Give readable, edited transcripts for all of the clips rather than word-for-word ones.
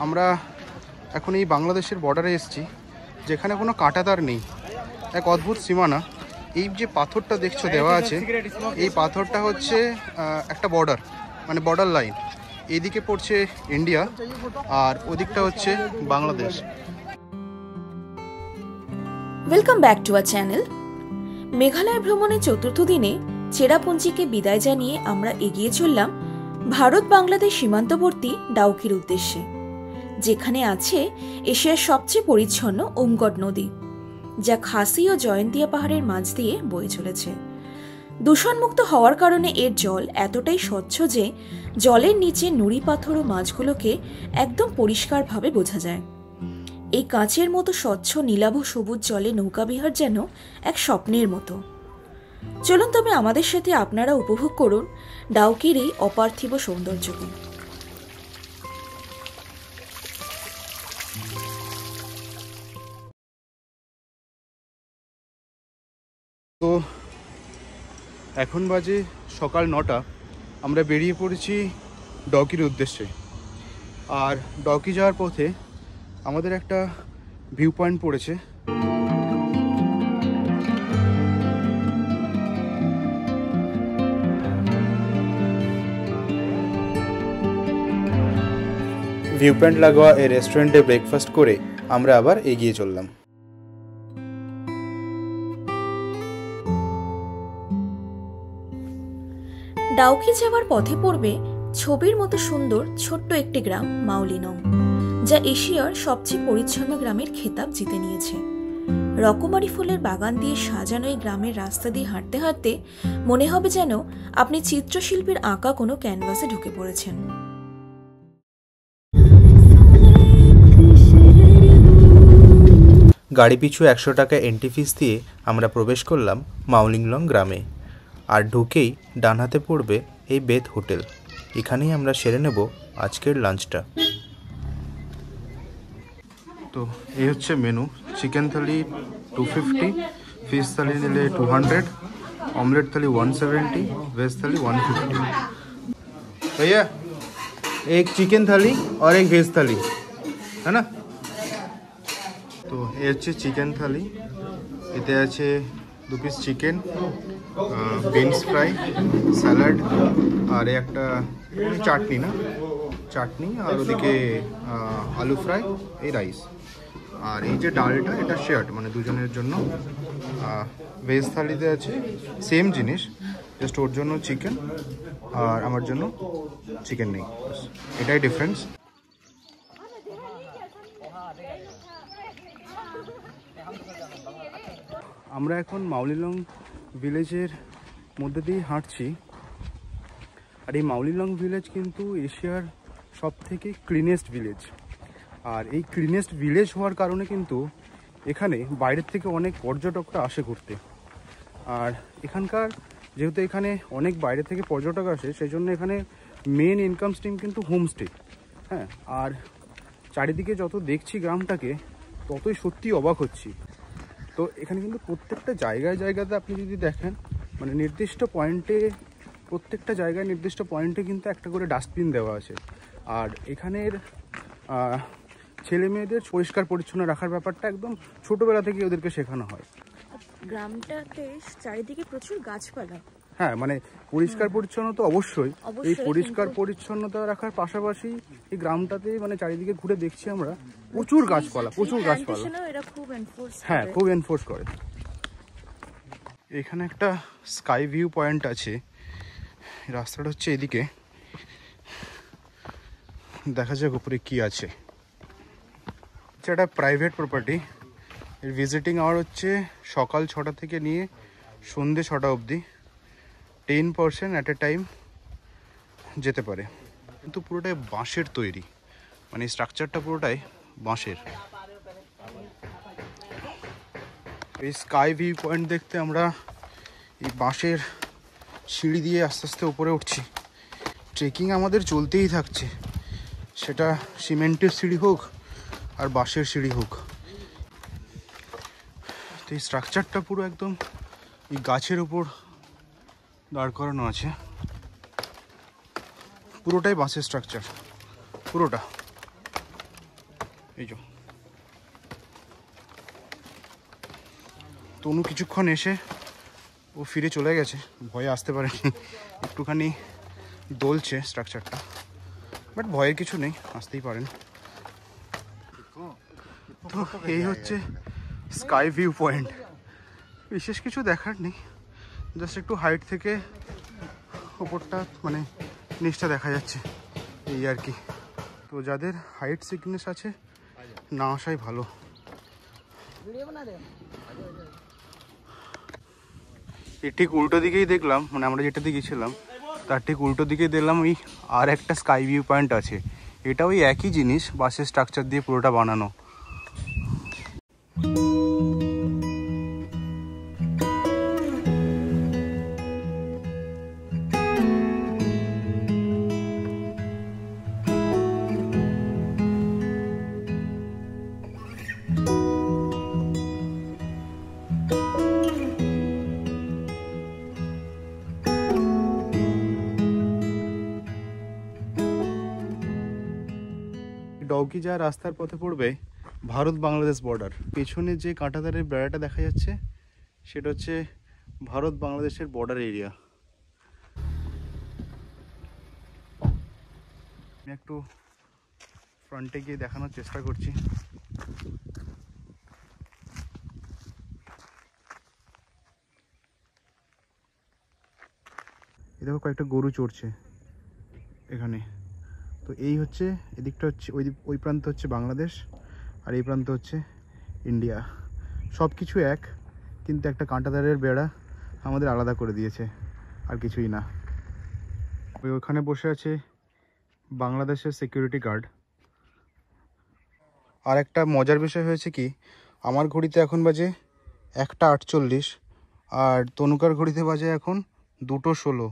আমরা এখন এই বাংলাদেশের বর্ডারে এসেছি, যেখানে কোনো কাঁটাতার নেই, এক অদ্ভুত সীমানা। এই যে পাথরটা দেখছো দেওয়া আছে, এই পাথরটা হচ্ছে একটা বর্ডার, মানে বর্ডার লাইন। এইদিকে পড়ছে ইন্ডিয়া আর ওদিকটা হচ্ছে Bangladesh. Welcome back to our channel. Meghalaya ভ্রমণের চতুর্থ দিনে চেরাপুঞ্জিকে বিদায় জানিয়ে আমরা এগিয়ে চললাম ভারত বাংলাদেশ সীমান্তবর্তী ডাউকির উদ্দেশ্যে, যেখানে আছে এশিয়ার সবচেয়ে পরিচ্ছন্ন ওমগড নদী, যা খাসি ও জয়ন্তিয়া পাহাড়ের মাঝ দিয়ে বয়ে চলেছে। দূষণমুক্ত হওয়ার কারণে এর জল এতটাই স্বচ্ছ যে জলের নিচে নুড়ি পাথর ও মাছগুলোকে একদম পরিষ্কারভাবে বোঝা যায়। এই কাঁচের মতো স্বচ্ছ নীলাভ সবুজ জলে নৌকাবিহার যেন এক স্বপ্নের মতো। চলুন তবে আমাদের সাথে আপনারা উপভোগ করুন ডাউকির এই অপার্থিব সৌন্দর্যকে। তো এখন বাজে সকাল 9টা। আমরা বেরিয়ে পড়েছি ডাউকির উদ্দেশ্যে। আর ডাউকি যাওয়ার পথে আমাদের একটা ভিউ পয়েন্ট পড়েছে। ভিউ পয়েন্ট লাগোয়া এই রেস্টুরেন্টে ব্রেকফাস্ট করে আমরা আবার এগিয়ে চললাম। ডাউকি যাওয়ার পথে পড়বে ছবির মতো সুন্দর ছোট্ট একটি গ্রাম মাউলিনং, যা এশিয়ার সবচেয়ে পরিচ্ছন্ন গ্রামের খেতাব জিতে নিয়েছে। রকমারি ফুলের বাগান দিয়ে সাজানো এই গ্রামের রাস্তা দিয়ে হাঁটতে হাঁটতে মনে হবে যেন আপনি চিত্রশিল্পীর আঁকা কোনো ক্যানভাসে ঢুকে পড়েছেন। গাড়ি পিছু 100 টাকা এন্ট্রি ফিস দিয়ে আমরা প্রবেশ করলাম মাউলিংলং গ্রামে। আর ঢুকেই ডান হাতে পড়বে এই বেথ হোটেল। এখানেই আমরা সেরে নেব আজকের লাঞ্চটা। তো এই হচ্ছে মেনু। চিকেন থালি 250, ফিশ থালি নিলে 200, ऑमलेट थाली 170, वेज थाली 150। भैया एक चिकन थाली और एक वेज थाली है ना। তো এই হচ্ছে চিকেন থালি। এতে আছে 2 piece chicken, beans fry, salad আর একটা চাটনি, না চাটনি, আর ওদিকে আলু ফ্রাই, এই রাইস। আর এই যে ডালটা, এটা শেয়ার্ড, মানে দুজনের জন্য। ভেজ থালিতে আছে সেম জিনিস, জাস্ট ওর জন্য চিকেন আর আমার জন্য চিকেন নেই, এটাই ডিফারেন্স। আমরা এখন মাউলিলং ভিলেজের মধ্যে দিয়ে হাঁটছি। আর এই মাউলিলং ভিলেজ কিন্তু এশিয়ার সব থেকে ক্লিনেস্ট ভিলেজ। আর এই ক্লিনেস্ট ভিলেজ হওয়ার কারণে কিন্তু এখানে বাইরের থেকে অনেক পর্যটকরা আসে ঘুরতে। আর এখানকার যেহেতু এখানে অনেক বাইরে থেকে পর্যটক আসে, সেই জন্য এখানে মেন ইনকাম স্ট্রিম কিন্তু হোমস্টে। হ্যাঁ, আর চারিদিকে যত দেখছি গ্রামটাকে, ততই সত্যি অবাক হচ্ছি। তো এখানে কিন্তু প্রত্যেকটা জায়গাতে আপনি যদি দেখেন, মানে নির্দিষ্ট পয়েন্টে, প্রত্যেকটা জায়গায় নির্দিষ্ট পয়েন্টে কিন্তু একটা করে ডাস্টবিন দেওয়া আছে। আর এখানের ছেলে মেয়েদের পরিষ্কার পরিচ্ছন্ন রাখার ব্যাপারটা একদম ছোটোবেলা থেকে ওদেরকে শেখানো হয়। গ্রামটাতে চারিদিকে প্রচুর গাছপালা। হ্যাঁ, মানে পরিষ্কার পরিচ্ছন্ন তো অবশ্যই। এই পরিষ্কার পরিচ্ছন্নতা রাখার পাশাপাশি এই গ্রামটাতে মানে চারিদিকে ঘুরে দেখছি আমরা প্রচুর গাছপালা। হ্যাঁ, খুব এনফোর্স করে। এখানে একটা স্কাই ভিউ পয়েন্ট আছে। রাস্তাটা হচ্ছে এদিকে, দেখা যাক উপরে কি আছে। এটা প্রাইভেট প্রপার্টি। এর ভিজিটিং আওয়ার হচ্ছে সকাল 6টা থেকে নিয়ে সন্ধ্যে 6টা অবধি। 10% অ্যাট এ টাইম যেতে পারে। কিন্তু পুরোটাই বাঁশের তৈরি, মানে স্ট্রাকচারটা পুরোটাই বাঁশের। এই স্কাই ভিউ পয়েন্ট দেখতে আমরা এই বাঁশের সিঁড়ি দিয়ে আস্তে আস্তে উপরে উঠছি। ট্রেকিং আমাদের চলতেই থাকছে, সেটা সিমেন্টের সিঁড়ি হোক আর বাঁশের সিঁড়ি হোক। তো এই স্ট্রাকচারটা পুরো একদম এই গাছের উপর দাঁড় করানো আছে। পুরোটাই বাঁশের স্ট্রাকচার, পুরোটা। এই যে তনু কিছুক্ষণ এসে ও ফিরে চলে গেছে, ভয়ে আসতে পারেনি, একটুখানি দোলছে স্ট্রাকচারটা, বাট ভয়ের কিছু নেই, আসতেই পারেন। তো এই হচ্ছে স্কাই ভিউ পয়েন্ট, বিশেষ কিছু দেখার নেই, জাস্ট একটু হাইট থেকে ওপরটা মানে নিচটা দেখা যাচ্ছে এই আর কি। তো যাদের হাইট সিকনেস আছে না আসাই ভালো। এর ঠিক উল্টো দিকেই দেখলাম, মানে আমরা যেটা দিকে গেছিলাম তার ঠিক উল্টো দিকেই দেখলাম ওই আর একটা স্কাই ভিউ পয়েন্ট আছে। এটা ওই একই জিনিস, বাসের স্ট্রাকচার দিয়ে পুরোটা বানানো। ডাউকি যাওয়ার রাস্তার পথে পড়বে ভারত বাংলাদেশ বর্ডার। পেছনে যে কাঁটাতারের বেড়াটা দেখা যাচ্ছে সেটা হচ্ছে ভারত বাংলাদেশের বর্ডার এরিয়া। আমি একটু ফ্রন্টে গিয়ে দেখানোর চেষ্টা করছি। এই দেখো কয়েকটা গরু চড়ছে এখানে। তো এই হচ্ছে, এদিকটা হচ্ছে ওই প্রান্ত হচ্ছে বাংলাদেশ আর এই প্রান্ত হচ্ছে ইন্ডিয়া। সব কিছু এক, কিন্তু একটা কাঁটাতারের বেড়া আমাদের আলাদা করে দিয়েছে, আর কিছুই না। ওখানে বসে আছে বাংলাদেশের সিকিউরিটি গার্ড। আর একটা মজার বিষয় হয়েছে কি, আমার ঘড়িতে এখন বাজে 1:48 আর তনুকার ঘড়িতে বাজে এখন 2:16।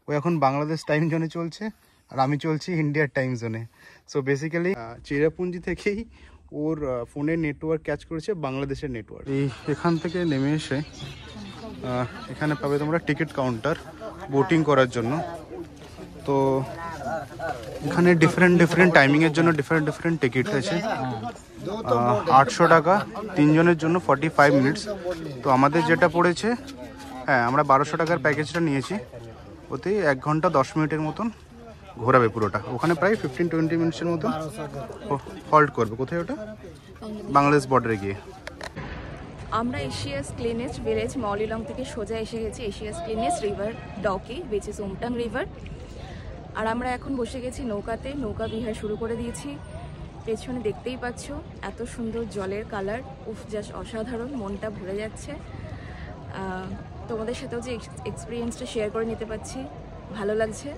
ও এখন বাংলাদেশ টাইম জোনে চলছে আর আমি চলছি ইন্ডিয়ার টাইম জোনে। সো বেসিক্যালি চেরাপুঞ্জি থেকেই ওর ফোনের নেটওয়ার্ক ক্যাচ করেছে বাংলাদেশের নেটওয়ার্ক। এই এখান থেকে নেমে এসে এখানে পাবে তোমরা টিকিট কাউন্টার বোটিং করার জন্য। তো এখানে ডিফারেন্ট টাইমিংয়ের জন্য ডিফারেন্ট টিকিট আছে। 800 টাকা 3 জনের জন্য 45 মিনিটস। তো আমাদের যেটা পড়েছে, হ্যাঁ আমরা 1200 টাকার প্যাকেজটা নিয়েছি, ওতেই 1 ঘন্টা 10 মিনিটের মতন ঘোরাবে পুরোটা। ওখানে প্রায় 15-20 মিনিটসের মতন হল্ট করবে। কোথায় ওটা? বাংলাদেশ বর্ডারে গিয়ে। আমরা এশিয়াস ক্লিনেস্ট ভিলেজ মাউলিলং থেকে সোজা এসে গেছি Asia's cleanest river Dawki, which is উমটাং রিভার। আর আমরা এখন বসে গেছি নৌকাতে, নৌকা বিহার শুরু করে দিয়েছি। পেছনে দেখতেই পাচ্ছ এত সুন্দর জলের কালার, উফ জাস্ট অসাধারণ, মনটা ভরে যাচ্ছে। তোমাদের সাথেও যে এক্সপিরিয়েন্সটা শেয়ার করে নিতে পারছি, ভালো লাগছে।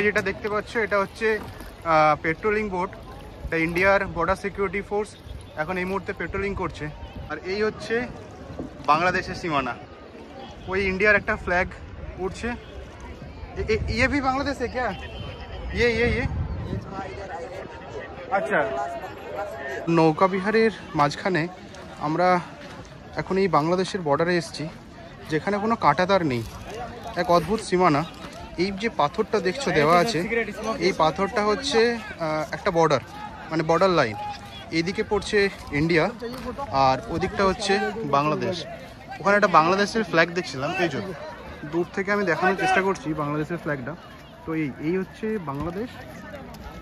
যেটা দেখতে পাচ্ছ এটা হচ্ছে পেট্রোলিং বোট, এটা ইন্ডিয়ার বর্ডার সিকিউরিটি ফোর্স এখন এই মুহূর্তে পেট্রোলিং করছে। আর এই হচ্ছে বাংলাদেশের সীমানা, ওই ইন্ডিয়ার একটা ফ্ল্যাগ উঠছে। ये भी बांग्लादेश है क्या? ये আচ্ছা। নৌকা বিহারের মাঝখানে আমরা এখন এই বাংলাদেশের বর্ডারে এসেছি, যেখানে কোনো কাঁটাতার নেই, এক অদ্ভুত সীমানা। এই যে পাথরটা দেখছো দেওয়া আছে, এই পাথরটা হচ্ছে একটা বর্ডার, মানে বর্ডার লাইন। এইদিকে পড়ছে ইন্ডিয়া আর ওদিকটা হচ্ছে বাংলাদেশ। ওখানে একটা বাংলাদেশের ফ্ল্যাগ দেখছিলাম, এই যে দূর থেকে আমি দেখানোর চেষ্টা করছি বাংলাদেশের ফ্ল্যাগটা। তো এই হচ্ছে বাংলাদেশ,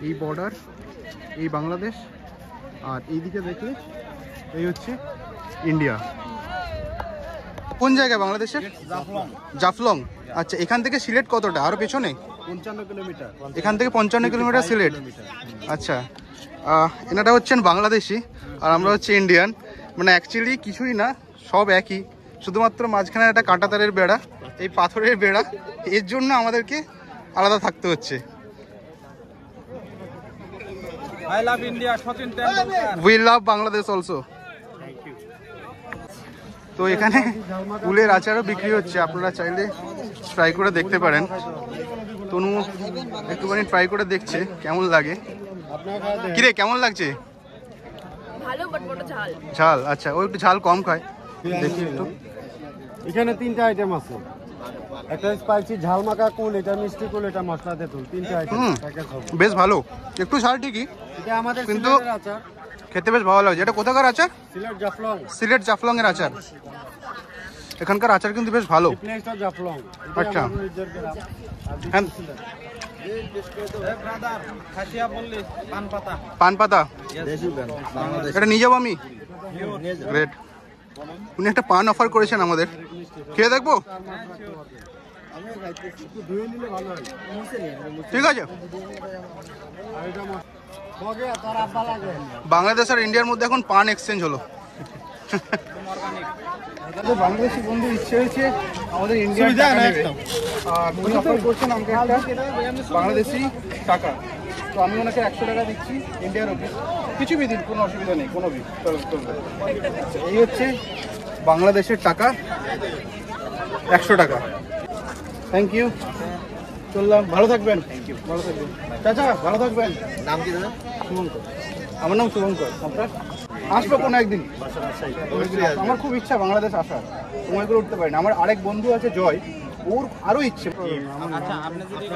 এই বর্ডার, এই বাংলাদেশ, আর এইদিকে দেখলে এই হচ্ছে ইন্ডিয়া। কোন জায়গায় বাংলাদেশের? জাফলং। আচ্ছা, এখান থেকে সিলেট কতটা? আরো পেছনে? 55 কিলোমিটার। এখান থেকে 55 কিলোমিটার সিলেট। আচ্ছা, এনারা হচ্ছেন বাংলাদেশি আর আমরা হচ্ছে ইন্ডিয়ান। মানে অ্যাকচুয়ালি কিছুই না, সব একই, শুধুমাত্র মাঝখানে একটা কাঁটাতারের বেড়া, এই পাথরের বেড়া, এর জন্য আমাদেরকে আলাদা থাকতে হচ্ছে। I love India, Sachin Tendulkar. We love Bangladesh also. তো এখানে কুলের আচারও বিক্রি হচ্ছে, আপনারা চাইলে ট্রাই করে দেখতে পারেন। তনু একটুখানি ট্রাই করে দেখছে কেমন লাগে। কিরে কেমন লাগছে? ভালো, বাট বড় ঝাল। ঝাল? আচ্ছা, ও একটু ঝাল কম খায়। দেখি একটু। এখানে 3টা আইটেম আছে, একটা স্পাইসি ঝাল মাখা কুল, এটা মিষ্টি কুল, এটা মশলা তেঁতুল, 3টা আইটেম প্যাকেজ হবে। বেশ ভালো, একটু ঝাল ঠিকই, এটা আমাদের কিন্তু সিলেটের আচার, খেতে বেশ ভালো লাগছে। এটা কোথাকার আচার? সিলেট জাফলং। সিলেট জাফলং এর আচার। এখানকার আচার কিন্তু বেশ ভালো। প্লেসটা জাফলং। আচ্ছা, হ্যাঁ, পান পাতা এটা নিয়ে যাবো আমি। গ্রেট, উনি একটা পান অফার করেছেন আমাদের, খেয়ে দেখবো। ঠিক আছে। বাংলাদেশ আর ইন্ডিয়ার মধ্যে এখন পান এক্সচেঞ্জ হলো। বাংলাদেশি বন্ধু ইচ্ছে হয়েছে আমাদের ইন্ডিয়ার অফার করছেন আমাকে একটা বাংলাদেশি টাকা, তো আমি ওনাকে 100 টাকা দিচ্ছি ইন্ডিয়ার অফিস। কিছু বি দিন, কোনো অসুবিধা নেই, কোনো বি চলবে। এই হচ্ছে বাংলাদেশের টাকা, 100 টাকা। থ্যাংক ইউ, চললাম। ভালো থাকবেন। ভালো থাকবেন চাচা, ভালো থাকবেন। নাম কি দাদা? শুভঙ্কর। আমার নাম শুভঙ্কর। আপনার? আসবো কোনো একদিন। আমার খুব ইচ্ছা বাংলাদেশ আসার, সময় করে উঠতে পারি না। আমার আরেক বন্ধু আছে জয়, ওর আরো ইচ্ছে। আচ্ছা, আপনি যদি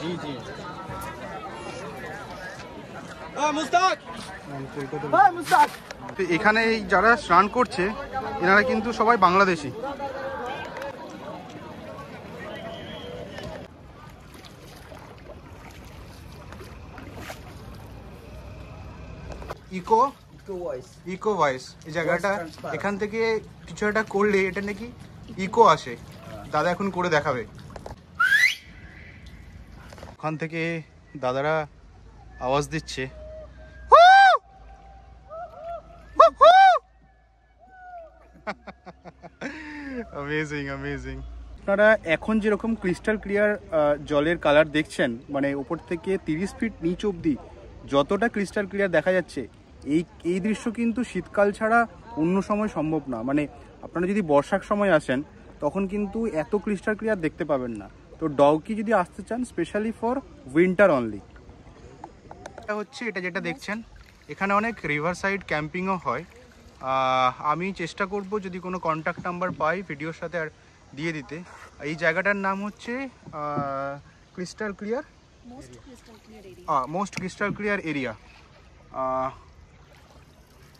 জি জি এখানে এই যারা স্নান করছে এনারা কিন্তু সবাই বাংলাদেশি। ইকো ভয়েস এই জায়গাটা, এখান থেকে কিছু একটা করলে এটা নাকি ইকো আসে। দাদা এখন করে দেখাবে। ওখান থেকে দাদারা আওয়াজ দিচ্ছে, অ্যামেজিং অ্যামেজিং। আপনারা এখন যেরকম ক্রিস্টাল ক্লিয়ার জলের কালার দেখছেন, মানে উপর থেকে 30 ফিট নিচ অবধি যতটা ক্রিস্টাল ক্লিয়ার দেখা যাচ্ছে, এই দৃশ্য কিন্তু শীতকাল ছাড়া অন্য সময় সম্ভব না। মানে আপনারা যদি বর্ষার সময় আসেন তখন কিন্তু এত ক্রিস্টাল ক্লিয়ার দেখতে পাবেন না। তো ডাউকি যদি আসতে চান, স্পেশালি ফর উইন্টার অনলি। এটা হচ্ছে, এটা যেটা দেখছেন, এখানে অনেক রিভার সাইড ক্যাম্পিংও হয়। আমি চেষ্টা করব যদি কোনো কন্ট্যাক্ট নাম্বার পাই ভিডিওর সাথে আর দিয়ে দিতে। এই জায়গাটার নাম হচ্ছে crystal clear, most crystal clear area.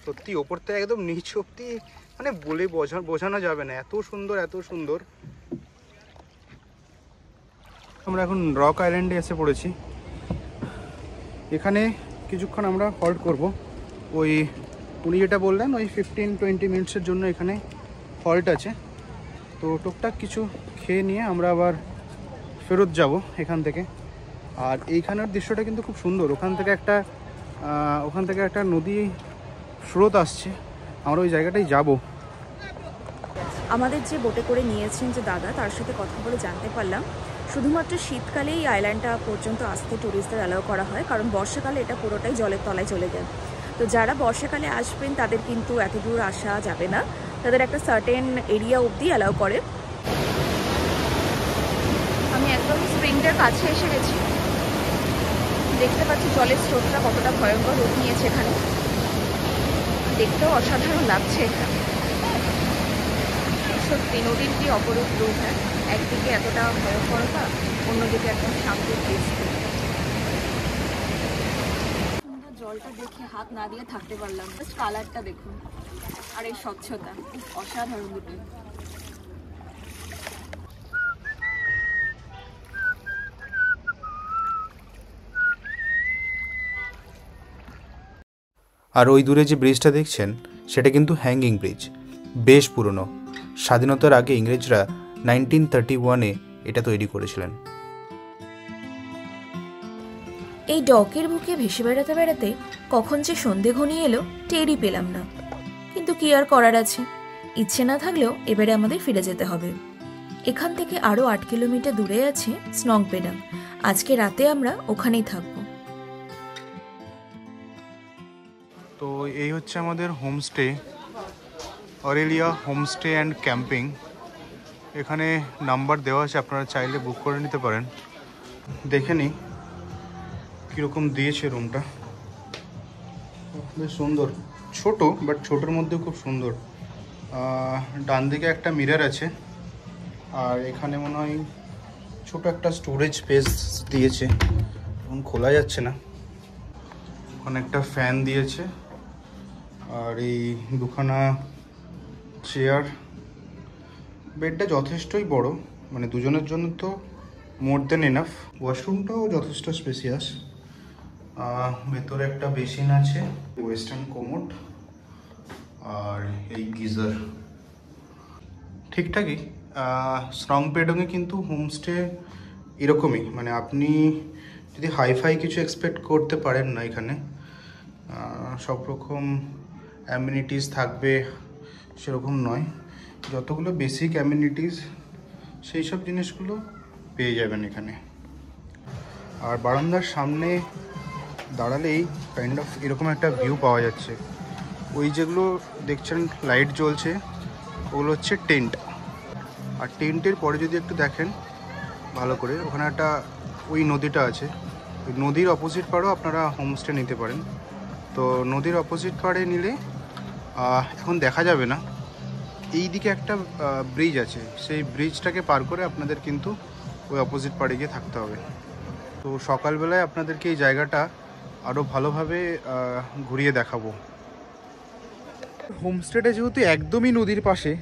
সত্যি ওপর থেকে একদম নিচ অব্দি মানে বলে বোঝানো যাবে না, এত সুন্দর এত সুন্দর। আমরা এখন রক আইল্যান্ডে এসে পড়েছি। এখানে কিছুক্ষণ আমরা হল্ট করব। ওই উনি যেটা বললেন ওই 15-20 মিনিটসের জন্য এখানে হল্ট আছে। তো টুকটাক কিছু খেয়ে নিয়ে আমরা আবার ফেরত যাব এখান থেকে। আর এইখানের দৃশ্যটা কিন্তু খুব সুন্দর। ওখান থেকে একটা নদী স্রোত আসছে, আমরা ওই জায়গাটাই যাব। আমাদের যে বোটে করে নিয়েছেন যে দাদা, তার সাথে কথা বলে জানতে পারলাম শুধুমাত্র শীতকালে এই আইল্যান্ডটা পর্যন্ত আসতে ট্যুরিস্টদের অ্যালাউ করা হয়, কারণ বর্ষাকালে এটা পুরোটাই জলের তলায় চলে যায়। তো যারা বর্ষাকালে আসবেন তাদের কিন্তু এত দূর আসা যাবে না, তাদের একটা সার্টেন এরিয়া অবধি অ্যালাউ করে। আমি একদম স্প্রিংটার কাছে এসে গেছি, দেখতে পাচ্ছি জলের স্রোতটা কতটা ভয়ঙ্কর রূপ নিয়েছে এখানে, দেখতেও অসাধারণ লাগছে এখানে। সত্যি নদীর কি অপরূপ রূপ। হ্যাঁ, একদিকে এতটা ভয়ঙ্করতা, অন্যদিকে একদম শান্তির দৃশ্য। সুন্দর জলটা দেখে হাত না দিয়ে থাকতে পারলাম। জাস্ট কালারটা দেখুন, আর এই স্বচ্ছতা অসাধারণ দুটো। আর ওই দূরে যে ব্রিজটা দেখছেন সেটা কিন্তু হ্যাঙ্গিং ব্রিজ, বেশ পুরনো। স্বাধীনতার আগে ইংরেজরা 1931-এ এটা তৈরি করেছিলেন। এই ডকের বুকে ভেসে বেড়াতে বেড়াতে কখন যে সন্ধে ঘনিয়ে এলো টেরই পেলাম না। কিন্তু কি আর করার আছে, ইচ্ছে না থাকলেও এবারে আমাদের ফিরে যেতে হবে। এখান থেকে আরও 8 কিলোমিটার দূরে আছে স্নংপেডাং। আজকে রাতে আমরা ওখানেই থাকব। তো এই হচ্ছে আমাদের homestay, Aurelia homestay and camping. এখানে নাম্বার দেওয়া আছে, আপনারা চাইলে বুক করে নিতে পারেন। দেখে নিই কীরকম দিয়েছে রুমটা। বেশ সুন্দর, ছোট বাট ছোটোর মধ্যে খুব সুন্দর। ডান দিকে একটা মিরর আছে, আর এখানে মনে হয় ছোট একটা স্টোরেজ স্পেস দিয়েছে, এখন খোলা যাচ্ছে না। ওখানে একটা ফ্যান দিয়েছে, আর এই দুখানা চেয়ার। বেডটা যথেষ্টই বড়, মানে দুজনের জন্য তো মোর দেন এনাফ। ওয়াশরুমটাও যথেষ্ট স্পেসিয়াস। ভেতরে একটা বেসিন আছে, ওয়েস্টার্ন কোমোড, আর এই গিজার। ঠিকঠাকই। স্নংপেডংয়ে কিন্তু হোমস্টে এরকমই, মানে আপনি যদি হাইফাই কিছু এক্সপেক্ট করতে পারেন না। এখানে সব রকম অ্যামিনিটিস থাকবে সেরকম নয়, যতগুলো বেসিক অ্যামিনিটিস সেই সব জিনিসগুলো পেয়ে যাবেন এখানে। আর বারান্দার সামনে দাঁড়ালেই কাইন্ড অফ এরকম একটা ভিউ পাওয়া যাচ্ছে। ওই যেগুলো দেখছেন লাইট জ্বলছে ওগুলো হচ্ছে টেন্ট। আর টেন্টের পরে যদি একটু দেখেন ভালো করে, ওখানে একটা ওই নদীটা আছে, ওই নদীর অপোজিট পাড়েও আপনারা হোমস্টে নিতে পারেন। তো নদীর অপোজিট পাড়ে নিলে এখন দেখা যাবে না, এই দিকে একটা ব্রিজ আছে, সেই ব্রিজটাকে পার করে আপনাদের কিন্তু ওই অপোজিট পাড়ে গিয়ে থাকতে হবে। তো সকালবেলায় আপনাদেরকে এই জায়গাটা আরও ভালোভাবে ঘুরিয়ে দেখাবো। হোমস্টেটা যেহেতু একদমই নদীর পাশে,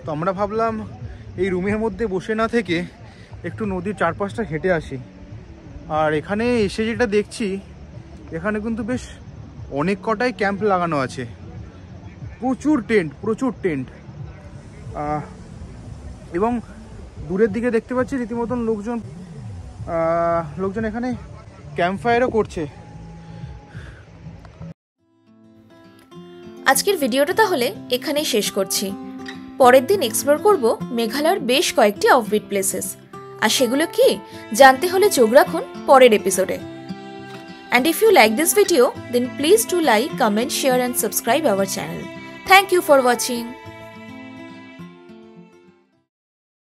তো আমরা ভাবলাম এই রুমের মধ্যে বসে না থেকে একটু নদীর চারপাশটা হেঁটে আসি। আর এখানে এসে যেটা দেখছি, এখানে কিন্তু বেশ অনেক কটাই ক্যাম্প লাগানো আছে, প্রচুর টেন্ট। এবং দূরের দিকে দেখতে পাচ্ছি রীতিমতন লোকজন এখানে ক্যাম্প ফায়ারও করছে। আজকের ভিডিওটা তাহলে এখানেই শেষ করছি। পরের দিন এক্সপ্লোর করব মেঘালয়ের বেশ কয়েকটি অফবিট প্লেসেস। আর সেগুলো কি জানতে হলে চোখ রাখুন পরের এপিসোডে। And if you like this video, then please do like, comment, share and subscribe our channel. Thank you for watching.